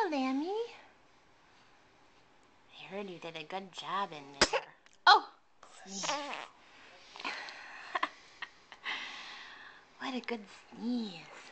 Hello, Lammy. I heard you did a good job in there. Oh! Sneeze. What a good sneeze.